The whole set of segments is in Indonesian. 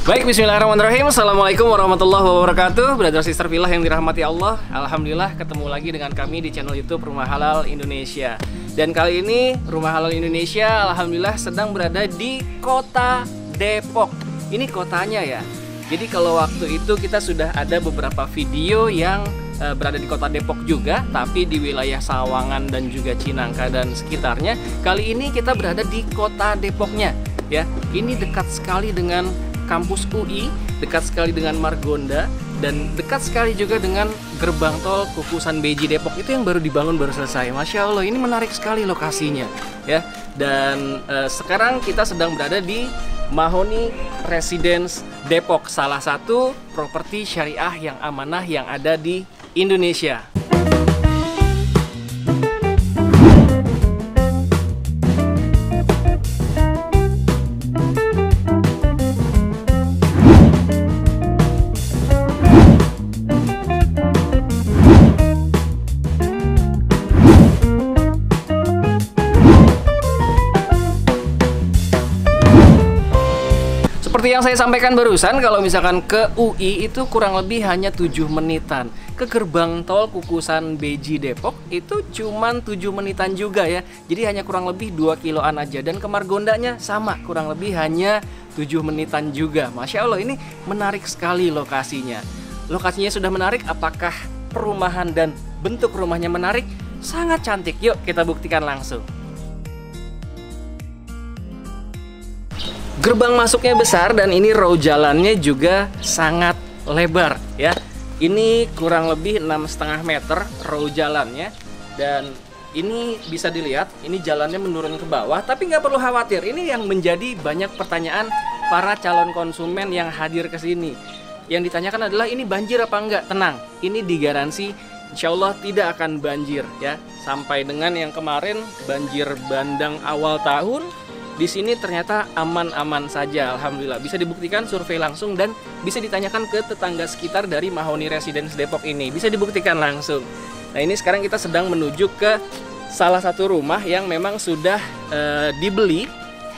Baik, bismillahirrahmanirrahim. Assalamualaikum warahmatullahi wabarakatuh. Brother sister Fillah yang dirahmati Allah, alhamdulillah ketemu lagi dengan kami di channel YouTube Rumah Halal Indonesia. Dan kali ini Rumah Halal Indonesia alhamdulillah sedang berada di kota Depok. Ini kotanya ya. Jadi kalau waktu itu kita sudah ada beberapa video yang berada di kota Depok juga, tapi di wilayah Sawangan dan juga Cinangka dan sekitarnya. Kali ini kita berada di kota Depoknya ya. Ini dekat sekali dengan kampus UI, dekat sekali dengan Margonda, dan dekat sekali juga dengan gerbang tol Kukusan Beji Depok itu yang baru dibangun, baru selesai. Masya Allah, ini menarik sekali lokasinya ya. Dan sekarang kita sedang berada di Mahoni Residence Depok, salah satu properti syariah yang amanah yang ada di Indonesia. Seperti yang saya sampaikan barusan, kalau misalkan ke UI itu kurang lebih hanya 7 menitan. Ke gerbang tol Kukusan Beji Depok itu cuman 7 menitan juga ya. Jadi hanya kurang lebih 2 kiloan aja. Dan ke Margondanya sama, kurang lebih hanya 7 menitan juga. Masya Allah, ini menarik sekali lokasinya. Lokasinya sudah menarik, apakah perumahan dan bentuk rumahnya menarik? Sangat cantik, yuk kita buktikan langsung. Gerbang masuknya besar dan ini row jalannya juga sangat lebar ya. Ini kurang lebih 6,5 meter row jalannya, dan ini bisa dilihat ini jalannya menurun ke bawah, tapi nggak perlu khawatir. Ini yang menjadi banyak pertanyaan para calon konsumen yang hadir ke sini. Yang ditanyakan adalah ini banjir apa enggak? Tenang, ini digaransi insya Allah tidak akan banjir ya. Sampai dengan yang kemarin banjir bandang awal tahun, di sini ternyata aman-aman saja, alhamdulillah. Bisa dibuktikan survei langsung dan bisa ditanyakan ke tetangga sekitar dari Mahoni Residence Depok ini. Bisa dibuktikan langsung. Nah, ini sekarang kita sedang menuju ke salah satu rumah yang memang sudah dibeli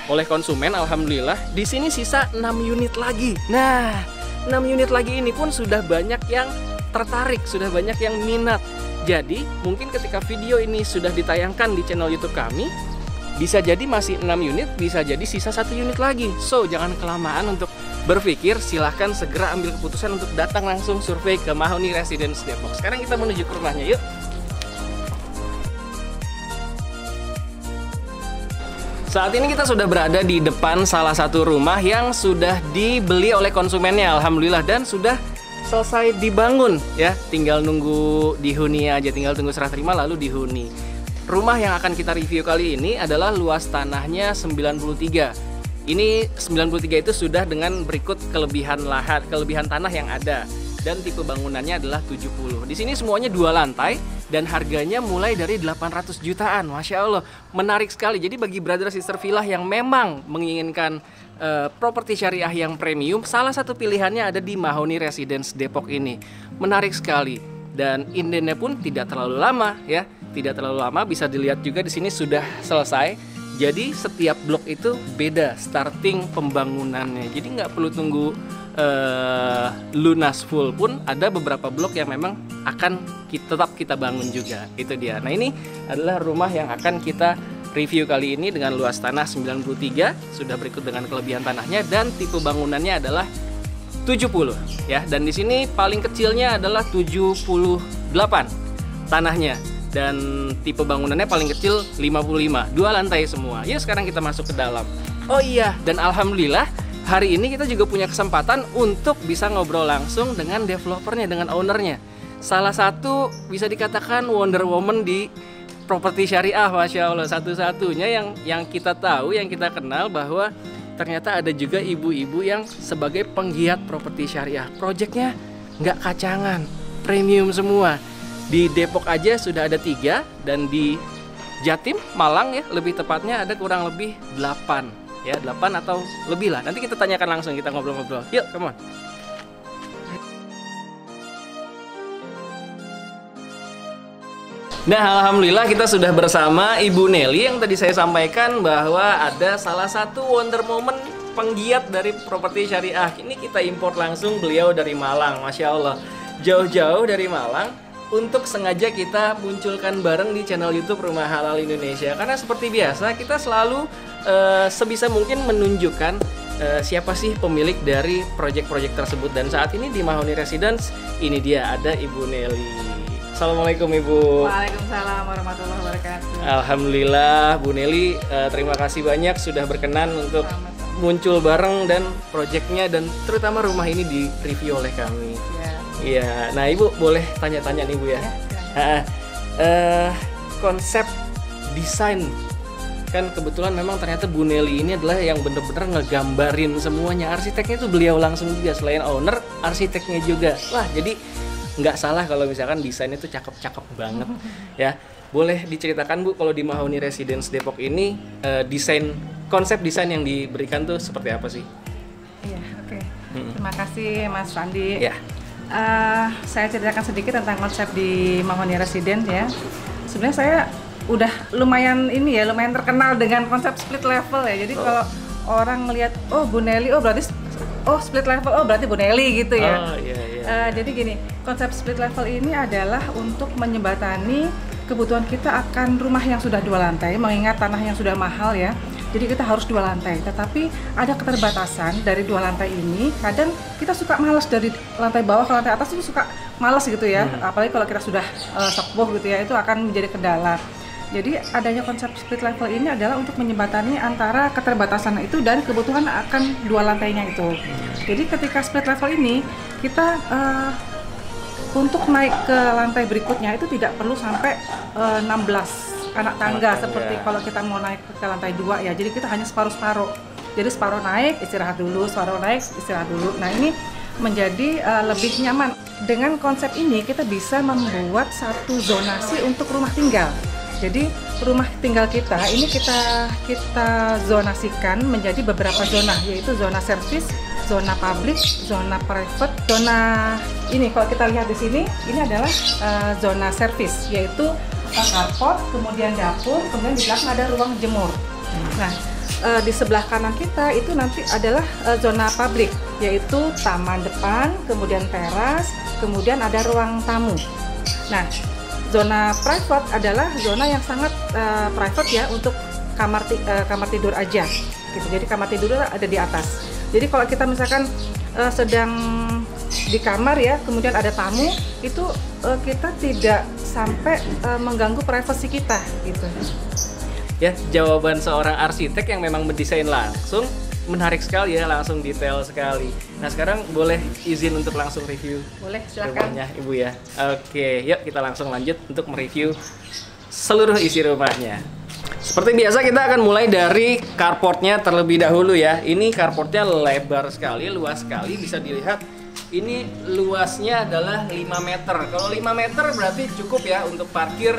oleh konsumen, alhamdulillah. Di sini sisa 6 unit lagi. Nah, 6 unit lagi ini pun sudah banyak yang tertarik, sudah banyak yang minat. Jadi, mungkin ketika video ini sudah ditayangkan di channel YouTube kami, bisa jadi masih 6 unit, bisa jadi sisa 1 unit lagi. So, jangan kelamaan untuk berpikir, silahkan segera ambil keputusan untuk datang langsung survei ke Mahoni Residence Depok. Sekarang kita menuju ke rumahnya, yuk. Saat ini kita sudah berada di depan salah satu rumah yang sudah dibeli oleh konsumennya, alhamdulillah, dan sudah selesai dibangun ya. Tinggal nunggu dihuni aja, tinggal tunggu serah terima lalu dihuni. Rumah yang akan kita review kali ini adalah luas tanahnya 93. Ini 93 itu sudah dengan berikut kelebihan tanah yang ada, dan tipe bangunannya adalah 70. Di sini semuanya 2 lantai dan harganya mulai dari 800 jutaan. Masya Allah, menarik sekali. Jadi bagi brother sister Fillah yang memang menginginkan properti syariah yang premium, salah satu pilihannya ada di Mahoni Residence Depok ini. Menarik sekali, dan indennya pun tidak terlalu lama ya. Tidak terlalu lama, bisa dilihat juga di sini sudah selesai. Jadi setiap blok itu beda starting pembangunannya. Jadi nggak perlu tunggu lunas full pun, ada beberapa blok yang memang akan tetap kita bangun juga. Itu dia. Nah, ini adalah rumah yang akan kita review kali ini dengan luas tanah 93. Sudah berikut dengan kelebihan tanahnya, dan tipe bangunannya adalah 70 ya. Dan di sini paling kecilnya adalah 78 tanahnya. Dan tipe bangunannya paling kecil 55, 2 lantai semua. Yuk sekarang kita masuk ke dalam. Oh iya, dan alhamdulillah hari ini kita juga punya kesempatan untuk bisa ngobrol langsung dengan developernya, dengan ownernya. Salah satu bisa dikatakan Wonder Woman di properti syariah, Masya Allah. Satu-satunya yang kita tahu, yang kita kenal, bahwa ternyata ada juga ibu-ibu yang sebagai penggiat properti syariah. Proyeknya nggak kacangan, premium semua. Di Depok aja sudah ada 3, dan di Jatim, Malang ya lebih tepatnya ada kurang lebih 8 ya, 8 atau lebih lah. Nanti kita tanyakan langsung, kita ngobrol-ngobrol. Yuk, come on. Nah, alhamdulillah kita sudah bersama Ibu Nelly yang tadi saya sampaikan bahwa ada salah satu wonder moment penggiat dari properti syariah. Ini kita impor langsung beliau dari Malang, Masya Allah. Jauh-jauh dari Malang untuk sengaja kita munculkan bareng di channel YouTube Rumah Halal Indonesia. Karena seperti biasa kita selalu sebisa mungkin menunjukkan siapa sih pemilik dari proyek-proyek tersebut. Dan saat ini di Mahoni Residence, ini dia ada Ibu Nelly. Assalamualaikum Ibu. Waalaikumsalam warahmatullahi wabarakatuh. Alhamdulillah Bu Nelly, terima kasih banyak sudah berkenan untuk muncul bareng dan proyeknya dan terutama rumah ini di review oleh kami. Iya. Nah Ibu boleh tanya-tanya nih Bu ya. Konsep desain kan kebetulan memang ternyata Bu Nelly ini adalah yang bener-bener ngegambarin semuanya. Arsiteknya itu beliau langsung juga, selain owner, arsiteknya juga. Wah jadi nggak salah kalau misalkan desainnya itu cakep-cakep banget ya. Boleh diceritakan Bu kalau di Mahoni Residence Depok ini konsep desain yang diberikan tuh seperti apa sih? Iya, oke. Terima kasih Mas Fandi. Ya. Saya ceritakan sedikit tentang konsep di Mahoni Residence ya. Sebenarnya saya udah lumayan terkenal dengan konsep split level ya. Jadi kalau orang melihat Bu Nelly, berarti split level, berarti Bu Nelly gitu ya. Jadi gini, konsep split level ini adalah untuk menjembatani kebutuhan kita akan rumah yang sudah 2 lantai, mengingat tanah yang sudah mahal ya. Jadi kita harus 2 lantai, tetapi ada keterbatasan dari 2 lantai ini. Kadang kita suka malas dari lantai bawah ke lantai atas, itu suka malas gitu ya. Apalagi kalau kita sudah sepuh gitu ya, itu akan menjadi kendala. Jadi adanya konsep split level ini adalah untuk menjembatani antara keterbatasan itu dan kebutuhan akan 2 lantainya itu. Jadi ketika split level ini kita untuk naik ke lantai berikutnya itu tidak perlu sampai 16 anak tangga seperti kalau kita mau naik ke lantai 2 ya. Jadi kita hanya separuh-separuh. Jadi separuh naik, istirahat dulu, separuh naik, istirahat dulu. Nah ini menjadi lebih nyaman. Dengan konsep ini kita bisa membuat satu zonasi untuk rumah tinggal. Jadi rumah tinggal kita ini kita zonasikan menjadi beberapa zona, yaitu zona servis, zona publik, zona private, zona ini kalau kita lihat di sini ini adalah zona servis, yaitu carport, kemudian dapur, kemudian di belakang ada ruang jemur. Nah di sebelah kanan kita itu nanti adalah zona publik, yaitu taman depan, kemudian teras, kemudian ada ruang tamu. Nah zona private adalah zona yang sangat private ya, untuk kamar tidur aja gitu. Jadi kamar tidur ada di atas. Jadi kalau kita misalkan sedang di kamar ya, kemudian ada tamu, itu kita tidak sampai mengganggu privasi kita gitu. Ya, jawaban seorang arsitek yang memang mendesain langsung menarik sekali ya, langsung detail sekali. Nah sekarang boleh izin untuk langsung review? Boleh, silakan. Rumahnya Ibu ya. Oke, yuk kita langsung lanjut untuk mereview seluruh isi rumahnya. Seperti biasa kita akan mulai dari carportnya terlebih dahulu ya. Ini carportnya lebar sekali, luas sekali, bisa dilihat. Ini luasnya adalah 5 meter. Kalau 5 meter berarti cukup ya untuk parkir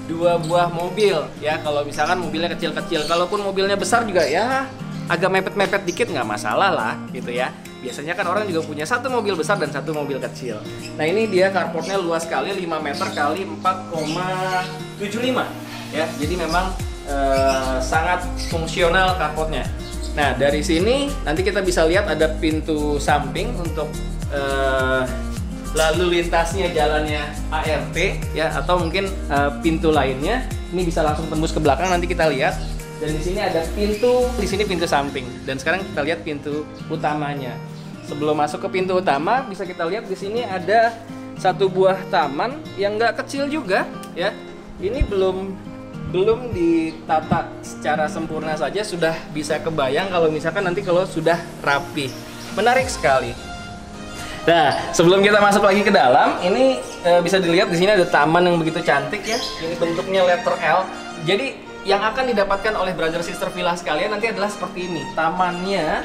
2 buah mobil ya. Kalau misalkan mobilnya kecil-kecil, kalaupun mobilnya besar juga ya agak mepet-mepet dikit nggak masalah lah gitu ya. Biasanya kan orang juga punya 1 mobil besar dan 1 mobil kecil. Nah ini dia carportnya luas sekali, 5 meter kali 4,75 ya. Jadi memang sangat fungsional carportnya. Nah dari sini nanti kita bisa lihat ada pintu samping untuk lalu lintasnya jalannya ART ya, atau mungkin pintu lainnya. Ini bisa langsung tembus ke belakang, nanti kita lihat. Dan di sini ada pintu, di sini pintu samping. Dan sekarang kita lihat pintu utamanya. Sebelum masuk ke pintu utama, bisa kita lihat di sini ada 1 buah taman yang nggak kecil juga ya. Ini belum ditata secara sempurna saja sudah bisa kebayang kalau misalkan nanti kalau sudah rapi. Menarik sekali. Nah, sebelum kita masuk lagi ke dalam, ini bisa dilihat di sini ada taman yang begitu cantik ya. Ini bentuknya letter L. Jadi yang akan didapatkan oleh brother sister villa sekalian nanti adalah seperti ini. Tamannya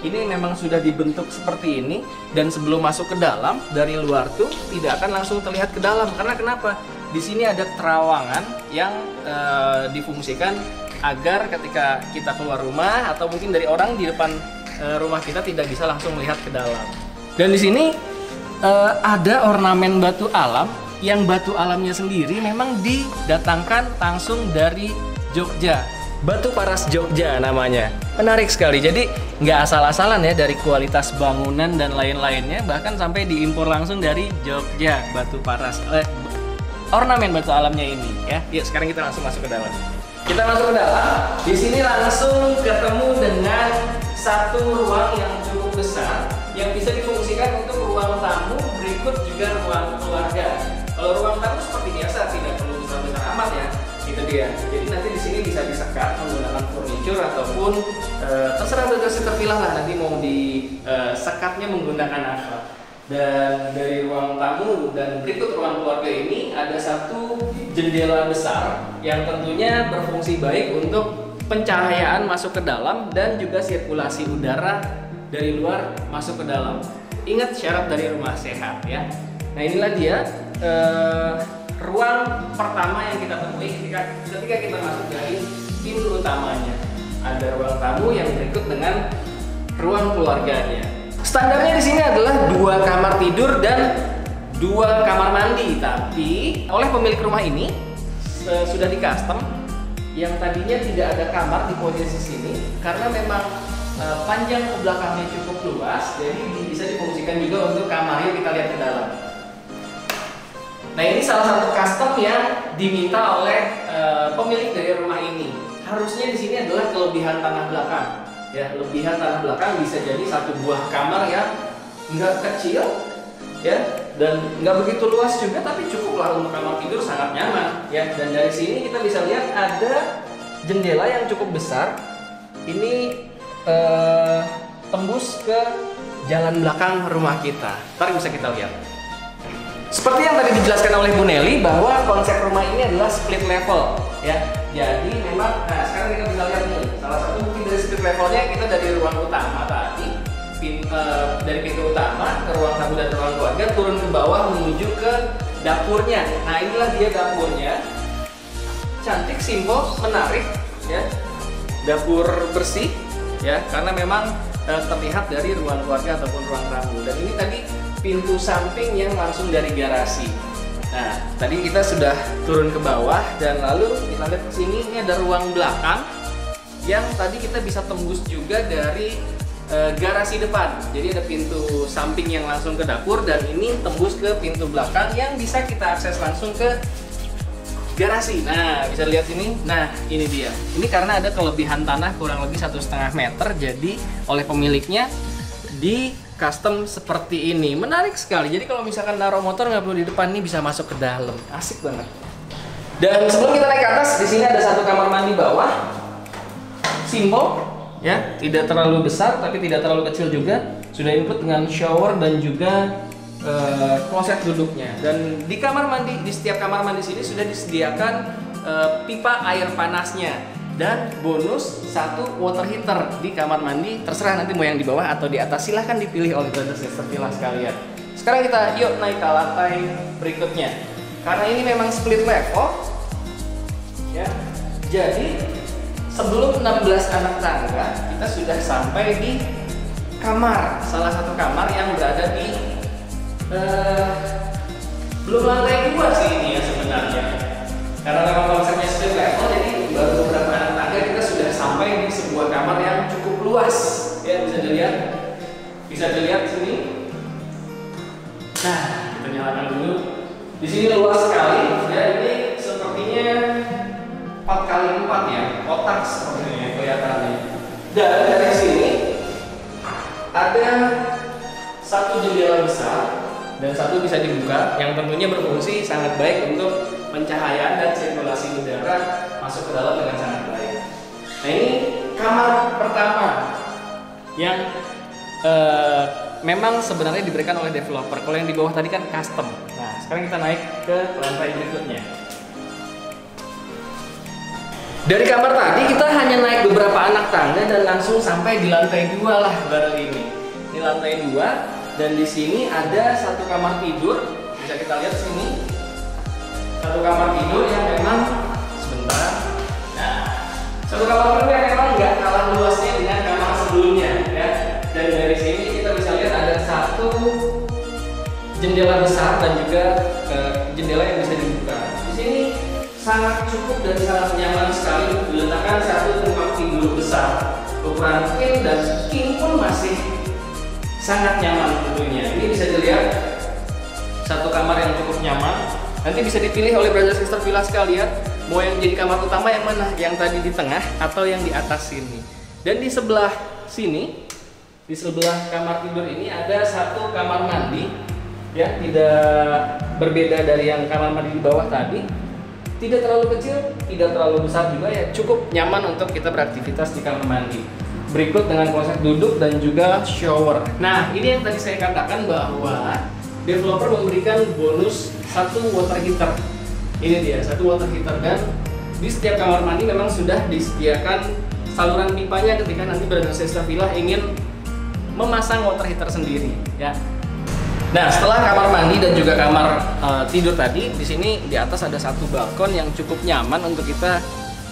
ini memang sudah dibentuk seperti ini, dan sebelum masuk ke dalam dari luar tuh tidak akan langsung terlihat ke dalam. Karena kenapa? Di sini ada terawangan yang difungsikan agar ketika kita keluar rumah atau mungkin dari orang di depan rumah kita tidak bisa langsung melihat ke dalam. Dan di sini ada ornamen batu alam, yang batu alamnya sendiri memang didatangkan langsung dari Jogja. Batu Paras Jogja namanya. Menarik sekali. Jadi nggak asal-asalan ya dari kualitas bangunan dan lain-lainnya, bahkan sampai diimpor langsung dari Jogja Batu Paras. Ornamen batu alamnya ini ya. Yuk sekarang kita langsung masuk ke dalam. Kita masuk ke dalam. Di sini langsung ketemu dengan satu ruang yang cukup besar yang bisa difungsikan untuk ruang tamu, berikut juga ruang keluarga. Kalau ruang tamu seperti biasa tidak perlu besar-besar amat ya. Itu dia. Jadi nanti di sini bisa disekat menggunakan furniture ataupun terserah bagasi terpilah lah nanti mau disekatnya menggunakan apa. Dan dari ruang tamu dan berikut ruang keluarga ini ada satu jendela besar yang tentunya berfungsi baik untuk pencahayaan masuk ke dalam dan juga sirkulasi udara dari luar masuk ke dalam. Ingat syarat dari rumah sehat ya. Nah inilah dia ruang pertama yang kita temui ketika kita masuk dari pintu utamanya. Ada ruang tamu yang berikut dengan ruang keluarganya. Standarnya di sini adalah 2 kamar tidur dan 2 kamar mandi, tapi oleh pemilik rumah ini sudah di custom yang tadinya tidak ada kamar di posisi sini karena memang panjang ke belakangnya cukup luas, jadi bisa difungsikan juga untuk kamar. Yuk kita lihat ke dalam. Nah ini salah satu custom yang diminta oleh pemilik dari rumah ini. Harusnya di sini adalah kelebihan tanah belakang. Ya, lebihan tanah belakang bisa jadi satu buah kamar yang nggak kecil, ya, dan nggak begitu luas juga, tapi cukup lah untuk kamar tidur, sangat nyaman. Ya, dan dari sini kita bisa lihat ada jendela yang cukup besar. Ini tembus ke jalan belakang rumah kita. Ntar bisa kita lihat. Seperti yang tadi dijelaskan oleh Bu Nelly bahwa konsep rumah ini adalah split level ya. Jadi memang sekarang kita bisa lihat nih salah satu bukti dari split levelnya kita dari ruang utama tadi dari pintu utama ke ruang tamu dan ruang keluarga turun ke bawah menuju ke dapurnya. Nah inilah dia dapurnya. Cantik, simpel, menarik ya. Dapur bersih ya karena memang terlihat dari ruang keluarga ataupun ruang tamu. Dan ini tadi pintu samping yang langsung dari garasi. Nah, tadi kita sudah turun ke bawah dan lalu kita lihat ke sini ini ada ruang belakang yang tadi kita bisa tembus juga dari garasi depan. Jadi ada pintu samping yang langsung ke dapur dan ini tembus ke pintu belakang yang bisa kita akses langsung ke garasi. Nah, bisa lihat sini. Nah, ini dia. Ini karena ada kelebihan tanah kurang lebih 1,5 meter, jadi oleh pemiliknya di custom seperti ini. Menarik sekali. Jadi kalau misalkan naruh motor nggak perlu di depan, nih bisa masuk ke dalam. Asik banget. Dan sebelum kita naik ke atas, di sini ada satu kamar mandi bawah. Simpel, ya, tidak terlalu besar tapi tidak terlalu kecil juga. Sudah input dengan shower dan juga kloset duduknya. Dan di kamar mandi, di setiap kamar mandi sini sudah disediakan pipa air panasnya. Dan bonus satu water heater di kamar mandi, terserah nanti mau yang di bawah atau di atas, silahkan dipilih oleh brothers dan sepilah sekalian. Sekarang kita yuk naik ke lantai berikutnya. Karena ini memang split level, ya. Jadi sebelum 16 anak tangga kita sudah sampai di kamar, salah satu kamar yang berada di belum lantai 2 sih ini ya sebenarnya. Karena memang konsepnya split level, jadi baru beberapa anak tangga kita sudah sampai di sebuah kamar yang cukup luas. Ya, bisa dilihat sini. Nah, kita nyalakan dulu. Di sini luas sekali. Ya, ini sepertinya 4x4 ya, kotak sepertinya kelihatannya. Dan dari sini ada satu jendela besar dan satu bisa dibuka, yang tentunya berfungsi sangat baik untuk pencahayaan dan sirkulasi udara masuk ke dalam dengan sangat baik. Nah ini kamar pertama yang memang sebenarnya diberikan oleh developer. Kalau yang di bawah tadi kan custom. Nah sekarang kita naik ke lantai berikutnya. Dari kamar tadi kita hanya naik beberapa anak tangga dan langsung sampai di lantai 2 lah baru ini. Ini lantai 2 dan di sini ada satu kamar tidur. Bisa kita lihat sini. Satu kamar tidur yang memang satu kamar tidur yang memang nggak kalah luasnya dengan kamar sebelumnya ya. Dan dari sini kita bisa lihat ada satu jendela besar dan juga jendela yang bisa dibuka. Di sini sangat cukup dan sangat nyaman sekali untuk diletakkan satu tempat tidur besar. Ukuran queen dan king pun masih sangat nyaman tentunya. Ini bisa dilihat satu kamar yang cukup nyaman. Nanti bisa dipilih oleh brother sister villa sekalian, mau yang jadi kamar utama yang mana, yang tadi di tengah atau yang di atas sini. Dan di sebelah sini, di sebelah kamar tidur ini ada satu kamar mandi, ya, tidak berbeda dari yang kamar mandi di bawah tadi. Tidak terlalu kecil, tidak terlalu besar juga, ya, cukup nyaman untuk kita beraktivitas di kamar mandi. Berikut dengan konsep duduk dan juga shower. Nah, ini yang tadi saya katakan bahwa developer memberikan bonus satu water heater. Ini dia, satu water heater, dan di setiap kamar mandi memang sudah disediakan saluran pipanya ketika nanti brother sister villa ingin memasang water heater sendiri, ya. Nah, setelah kamar mandi dan juga kamar tidur tadi, di sini di atas ada satu balkon yang cukup nyaman untuk kita,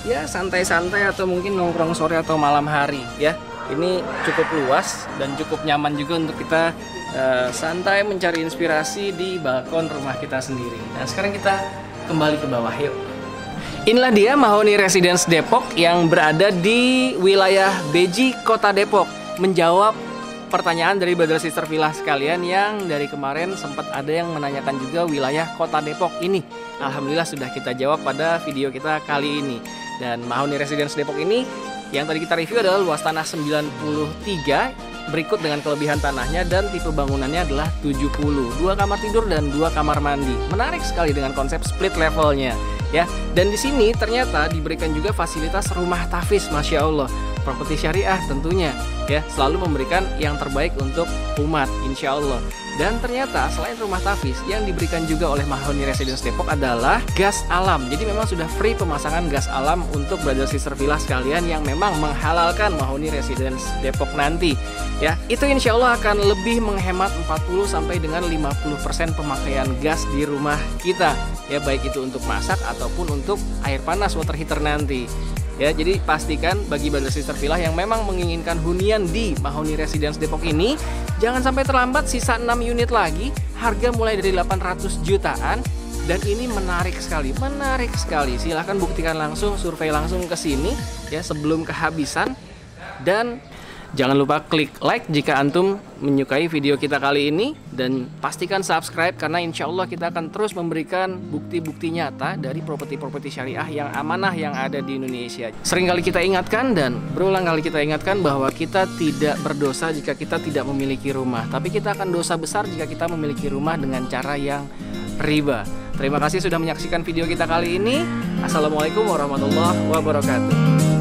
ya, santai-santai atau mungkin nongkrong sore atau malam hari, ya. Ini cukup luas dan cukup nyaman juga untuk kita santai mencari inspirasi di balkon rumah kita sendiri. Nah, sekarang kita kembali ke bawah, yuk. Inilah dia Mahoni Residence Depok yang berada di wilayah Beji, Kota Depok. Menjawab pertanyaan dari brother sister villa sekalian yang dari kemarin sempat ada yang menanyakan juga wilayah Kota Depok ini. Alhamdulillah sudah kita jawab pada video kita kali ini. Dan Mahoni Residence Depok ini yang tadi kita review adalah luas tanah 93, berikut dengan kelebihan tanahnya, dan tipe bangunannya adalah 70, 2 kamar tidur dan 2 kamar mandi. Menarik sekali dengan konsep split levelnya, ya. Dan di sini ternyata diberikan juga fasilitas rumah tahfiz, masya Allah. Properti syariah tentunya, ya, selalu memberikan yang terbaik untuk umat, insya Allah. Dan ternyata selain rumah tahfiz, yang diberikan juga oleh Mahoni Residence Depok adalah gas alam. Jadi memang sudah free pemasangan gas alam untuk brother sister villa sekalian yang memang menghalalkan Mahoni Residence Depok nanti, ya. Itu insya Allah akan lebih menghemat 40 sampai dengan 50% pemakaian gas di rumah kita, ya, baik itu untuk masak ataupun untuk air panas water heater nanti. Ya, jadi pastikan bagi brother sister villa yang memang menginginkan hunian di Mahoni Residence Depok ini, jangan sampai terlambat, sisa 6 unit lagi, harga mulai dari 800 jutaan, dan ini menarik sekali, menarik sekali. Silahkan buktikan langsung, survei langsung ke sini, ya, sebelum kehabisan. Dan jangan lupa klik like jika antum menyukai video kita kali ini, dan pastikan subscribe karena insya Allah kita akan terus memberikan bukti-bukti nyata dari properti-properti syariah yang amanah yang ada di Indonesia. Sering kali kita ingatkan dan berulang kali kita ingatkan bahwa kita tidak berdosa jika kita tidak memiliki rumah, tapi kita akan dosa besar jika kita memiliki rumah dengan cara yang riba. Terima kasih sudah menyaksikan video kita kali ini. Assalamualaikum warahmatullahi wabarakatuh.